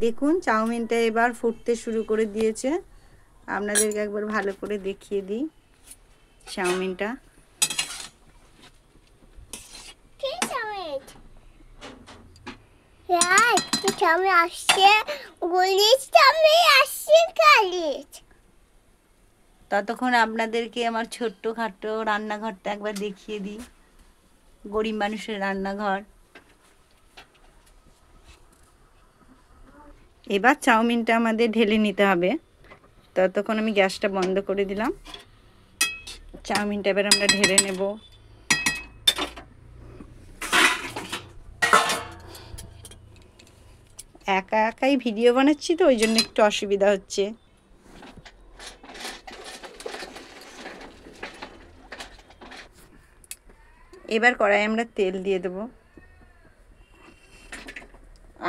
দেখুন চাউমিনটা এবার ফুটতে শুরু করে দিয়েছে। আপনাদেরকে একবার ভালো করে দেখিয়ে দিই চাউমিনটা। ততক্ষণ আপনাদেরকে আমার ছোট্ট খাটো রান্নাঘরটা একবার দেখিয়ে দিই, গরিব মানুষের রান্নাঘর। এবার চাউমিনটা আমাদের ঢেলে নিতে হবে। ততক্ষণ আমি গ্যাসটা বন্ধ করে দিলাম। চাউমিনটা এবার আমরা ঢেলে নেব। একা একাই ভিডিও বানাচ্ছি তো, ওই জন্য একটু অসুবিধা হচ্ছে। এবার কড়াই আমরা তেল দিয়ে দেব।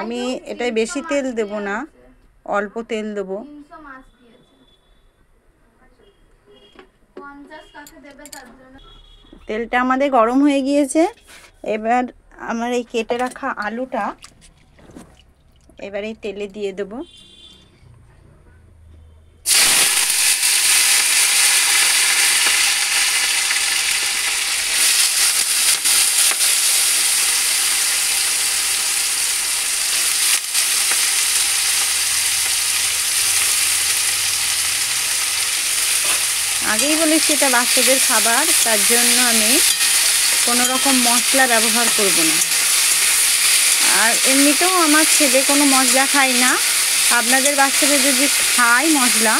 আমি এটাই বেশি তেল দেব না, অল্প তেল দেব। তেলটা আমাদের গরম হয়ে গিয়েছে। এবার আমার এই কেটে রাখা আলুটা এবার এই তেলে দিয়ে দেব। আগেই বলেছি এটা বাচ্চাদের খাবার, তার জন্য আমি কোনো রকম মশলা ব্যবহার করব না। আর এমনিতেও আমার ছেলে কোনো মশলা খায় না। আপনাদের বাচ্চারা যদি খায় মশলা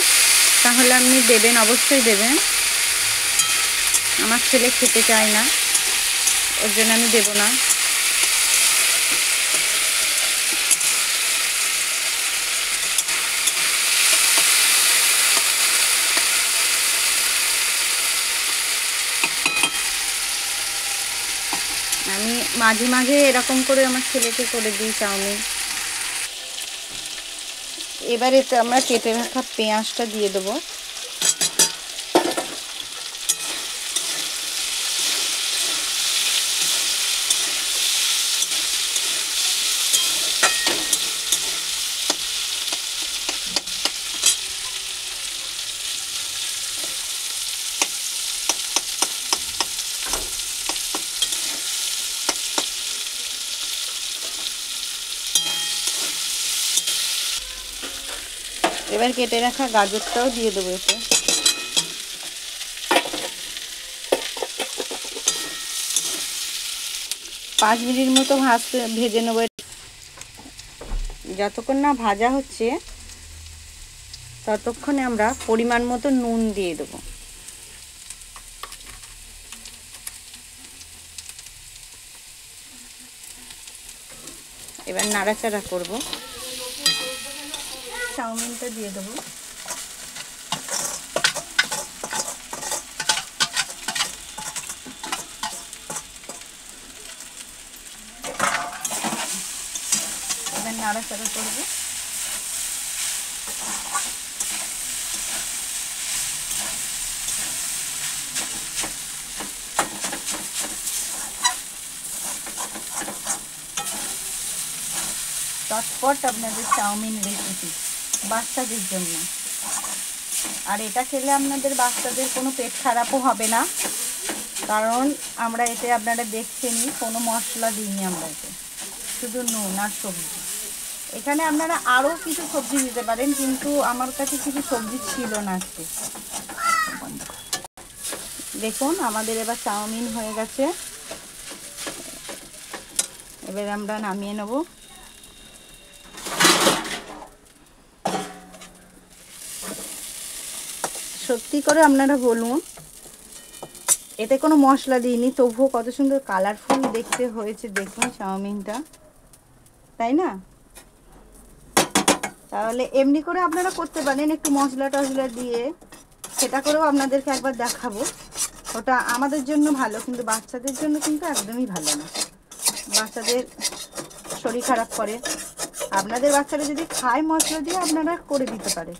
তাহলে আপনি দেবেন, অবশ্যই দেবেন। আমার ছেলে খেতে চায় না, ওর জন্য আমি দেব না। আমি মাঝে মাঝে এরকম করে আমার ছেলেকে করে দিই চাউমিন। এবার এতে আমরা কেটে রাখা পেঁয়াজটা দিয়ে দেবো। এবার কেটে রাখা গাজরটাও দিয়ে দেবো এতে। পাঁচ মিনিট মতো ভেজে নেবো। যতক্ষণ না ভাজা হচ্ছে ততক্ষণে আমরা পরিমাণ মতো নুন দিয়ে দেবো। এবার নাড়াচাড়া করব। চাউমিনটা দিয়ে দেবো। এবার নাড়াচাড়া করব। চটপট আপনাদের চাউমিন রেসিপি বাচ্চাদের জন্য। আর এটা খেলে আপনাদের বাচ্চাদের কোনো পেট খারাপও হবে না, কারণ আমরা এতে আপনারা দেখছেনই কোনো মশলা দিইনি আমরা এতে, শুধু নুন আর সবজি। এখানে আপনারা আরও কিছু সবজি দিতে পারেন, কিন্তু আমার কাছে কিছু সবজি ছিল না আজকে। দেখুন আমাদের এবার চাউমিন হয়ে গেছে। এবার আমরা নামিয়ে নেব। সত্যি করে আপনারা বলুন, এতে কোনো মশলা দিইনি, তবুও কত সুন্দর কালারফুল দেখতে হয়েছে দেখুন চাউমিনটা, তাই না? তাহলে এমনি করে আপনারা করতে পারেন, একটু মশলা টশলা দিয়ে, সেটা করেও আপনাদেরকে একবার দেখাবো। ওটা আমাদের জন্য ভালো, কিন্তু বাচ্চাদের জন্য কিন্তু একদমই ভালো না। বাচ্চাদের শরীর খারাপ করে। আপনাদের বাচ্চারা যদি খায় মশলা দিয়ে আপনারা করে দিতে পারে,